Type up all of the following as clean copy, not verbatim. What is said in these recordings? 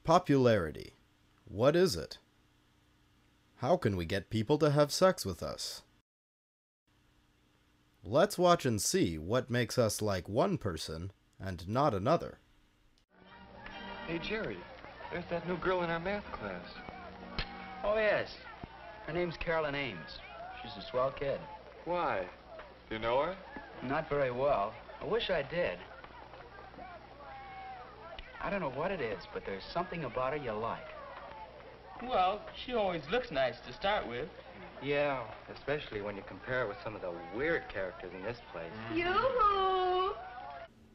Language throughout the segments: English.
Popularity. What is it? How can we get people to have sex with us? Let's watch and see what makes us like one person and not another. Hey, Jerry, there's that new girl in our math class. Oh, yes. Her name's Carolyn Ames. She's a swell kid. Why? Do you know her? Not very well. I wish I did. I don't know what it is, but there's something about her you like. Well, she always looks nice to start with. Yeah, especially when you compare her with some of the weird characters in this place. Yoo-hoo!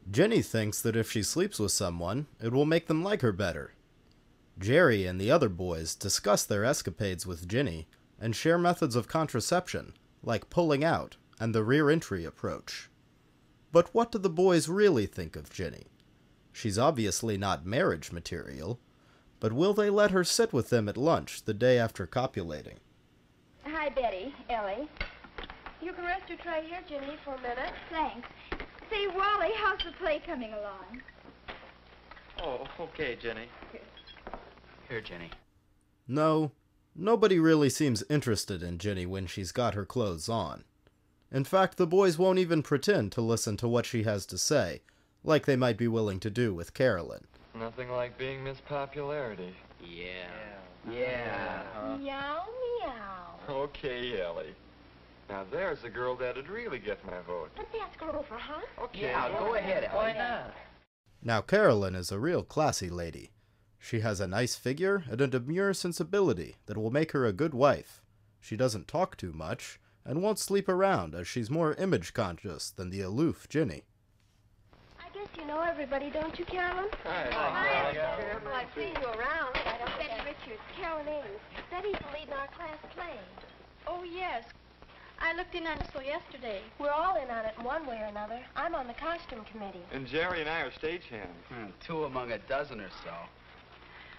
Jenny thinks that if she sleeps with someone, it will make them like her better. Jerry and the other boys discuss their escapades with Ginny and share methods of contraception, like pulling out and the rear entry approach. But what do the boys really think of Ginny? She's obviously not marriage material, but will they let her sit with them at lunch the day after copulating? Hi, Betty. Ellie. You can rest your tray here, Ginny, for a minute. Thanks. Say, Wally, how's the play coming along? Oh, okay, Jenny. Here, Jenny. No, nobody really seems interested in Ginny when she's got her clothes on. In fact, the boys won't even pretend to listen to what she has to say, like they might be willing to do with Carolyn. Nothing like being Miss Popularity. Yeah. Meow, meow. Okay, Ellie. Now there's a girl that'd really get my vote. Let's ask her over, huh? Okay. Yeah, go ahead, Ellie. Why not? Now Carolyn is a real classy lady. She has a nice figure and a demure sensibility that will make her a good wife. She doesn't talk too much, and won't sleep around as she's more image-conscious than the aloof Ginny. I guess you know everybody, don't you, Carolyn? Hi. Well, I've seen you around. Betty Richards, Carolyn Ames. Betty's the lead in our class play. Oh, yes. I looked in on it so yesterday. We're all in on it in one way or another. I'm on the costume committee. And Jerry and I are stagehands. Two among a dozen or so.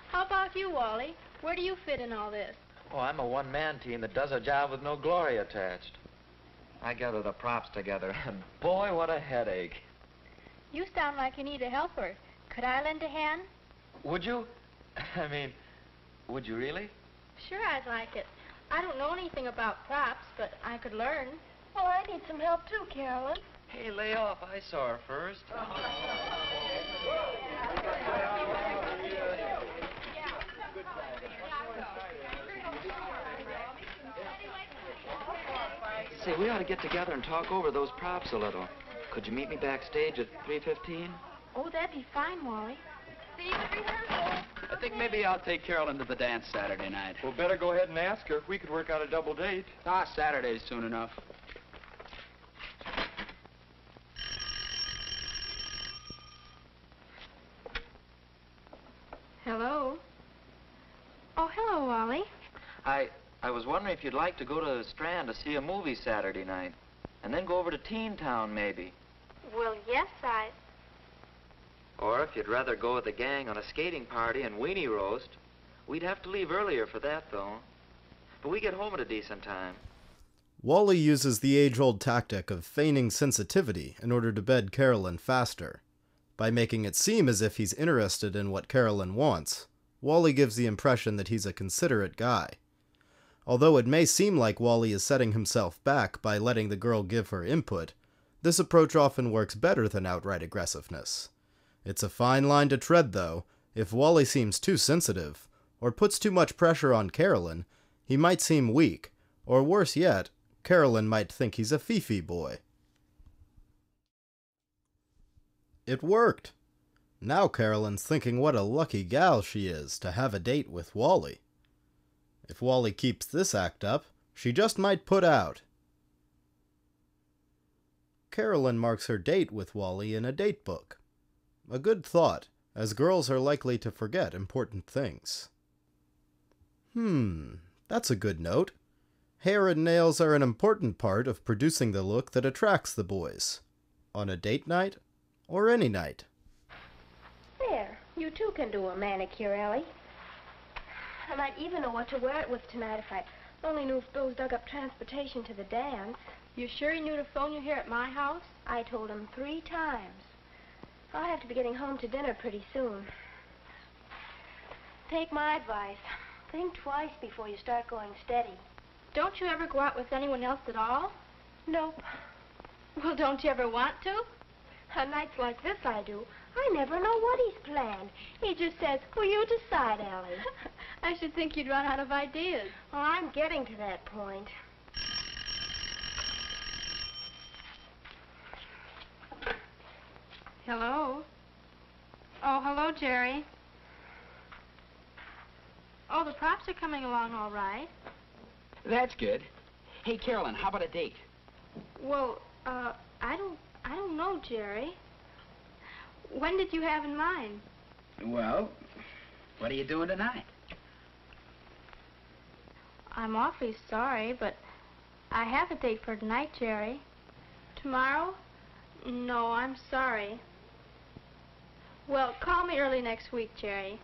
How about you, Wally? Where do you fit in all this? Oh, I'm a one-man team that does a job with no glory attached. I gather the props together, and boy, what a headache. You sound like you need a helper. Could I lend a hand? Would you? I mean, would you really? Sure, I'd like it. I don't know anything about props, but I could learn. Well, I need some help, too, Carolyn. Hey, lay off. I saw her first. Say, we ought to get together and talk over those props a little. Could you meet me backstage at 3:15? Oh, that'd be fine, Wally. See you at rehearsal. I think maybe I'll take Carolyn to the dance Saturday night. Well, better go ahead and ask her. We could work out a double date. Saturday's soon enough. Hello? Oh, hello, Wally. I was wondering if you'd like to go to the Strand to see a movie Saturday night, and then go over to Teen Town, maybe. Well, yes, Or if you'd rather go with the gang on a skating party and weenie roast. We'd have to leave earlier for that, though. But we get home at a decent time. Wally uses the age-old tactic of feigning sensitivity in order to bed Carolyn faster. By making it seem as if he's interested in what Carolyn wants, Wally gives the impression that he's a considerate guy. Although it may seem like Wally is setting himself back by letting the girl give her input, this approach often works better than outright aggressiveness. It's a fine line to tread, though. If Wally seems too sensitive, or puts too much pressure on Carolyn, he might seem weak, or worse yet, Carolyn might think he's a fifi boy. It worked! Now Carolyn's thinking what a lucky gal she is to have a date with Wally. If Wally keeps this act up, she just might put out. Carolyn marks her date with Wally in a date book. A good thought, as girls are likely to forget important things. That's a good note. Hair and nails are an important part of producing the look that attracts the boys. On a date night, or any night. There. You, too, can do a manicure, Ellie. I might even know what to wear it with tonight if I only knew if Bill's dug up transportation to the dance. You sure he knew to phone you here at my house? I told him 3 times. I'll have to be getting home to dinner pretty soon. take my advice. Think twice before you start going steady. Don't you ever go out with anyone else at all? Nope. Well, don't you ever want to? On nights like this, I do. I never know what he's planned. He just says, "Well, you decide, Ellie." I should think you'd run out of ideas. Well, I'm getting to that point. Hello? Oh, hello, Jerry. Oh, the props are coming along all right. That's good. Hey, Carolyn, how about a date? Well, I don't know, Jerry. When did you have in mind? Well, what are you doing tonight? I'm awfully sorry, but I have a date for tonight, Jerry. Tomorrow? No, I'm sorry. Well, call me early next week, Jerry.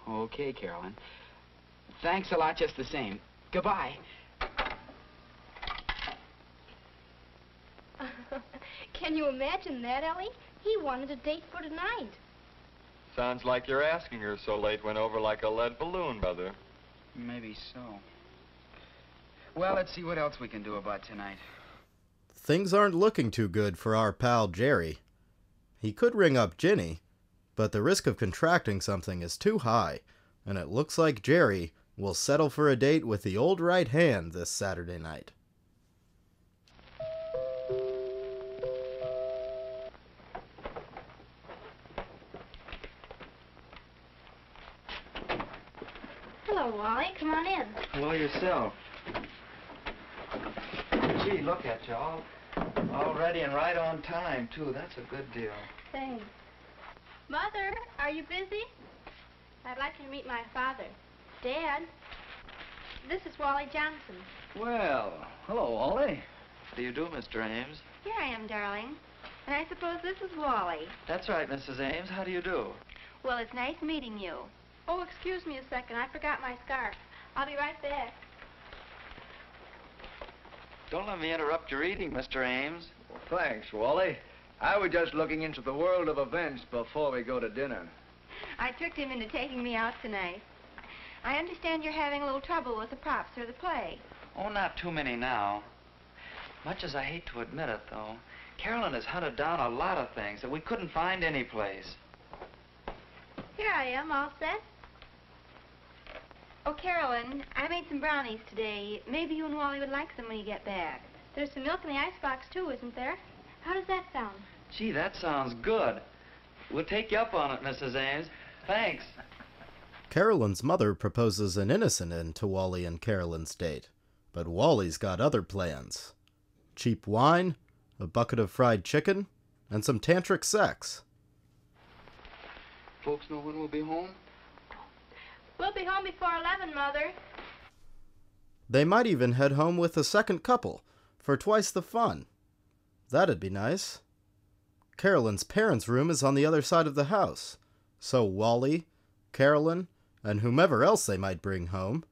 Okay, Carolyn. Thanks a lot just the same. Goodbye. Can you imagine that, Ellie? He wanted a date for tonight. Sounds like you're asking her so late went over like a lead balloon, Mother. Maybe so. Well, let's see what else we can do about tonight. Things aren't looking too good for our pal Jerry. He could ring up Ginny, but the risk of contracting something is too high, and it looks like Jerry will settle for a date with the old right hand this Saturday night. Hello, Wally. Come on in. Hello yourself. Gee, look at you, all ready and right on time, too. That's a good deal. Thanks. Mother, are you busy? I'd like you to meet my father. Dad, this is Wally Johnson. Well, hello, Wally. How do you do, Mr. Ames? Here I am, darling. And I suppose this is Wally. That's right, Mrs. Ames. How do you do? Well, it's nice meeting you. Oh, excuse me a second. I forgot my scarf. I'll be right back. Don't let me interrupt your eating, Mr. Ames. Well, thanks, Wally. I was just looking into the world of events before we go to dinner. I tricked him into taking me out tonight. I understand you're having a little trouble with the props for the play. Oh, not too many now. Much as I hate to admit it, though, Carolyn has hunted down a lot of things that we couldn't find anyplace. Here I am, all set. Oh, Carolyn, I made some brownies today. Maybe you and Wally would like some when you get back. There's some milk in the icebox, too, isn't there? How does that sound? Gee, that sounds good. We'll take you up on it, Mrs. Ames. Thanks. Carolyn's mother proposes an innocent end to Wally and Carolyn's date, but Wally's got other plans. Cheap wine, a bucket of fried chicken, and some tantric sex. Folks know when we'll be home? We'll be home before 11, Mother. They might even head home with a second couple, for twice the fun. That'd be nice. Carolyn's parents' room is on the other side of the house, so Wally, Carolyn, and whomever else they might bring home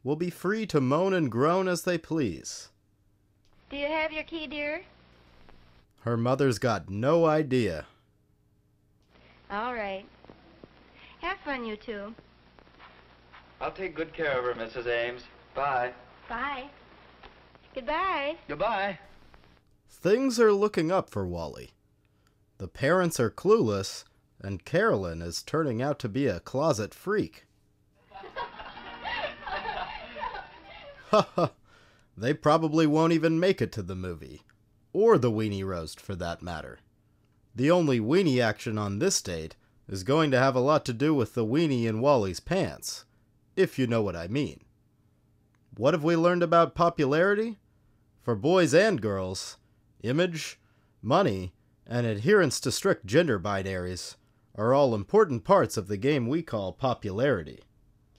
will be free to moan and groan as they please. Do you have your key, dear? Her mother's got no idea. All right. Have fun, you two. I'll take good care of her, Mrs. Ames. Bye. Bye. Goodbye. Goodbye. Things are looking up for Wally. The parents are clueless, and Carolyn is turning out to be a closet freak. Haha, they probably won't even make it to the movie, or the weenie roast for that matter. The only weenie action on this date is going to have a lot to do with the weenie in Wally's pants, if you know what I mean. What have we learned about popularity? For boys and girls, image, money, and adherence to strict gender binaries are all important parts of the game we call popularity.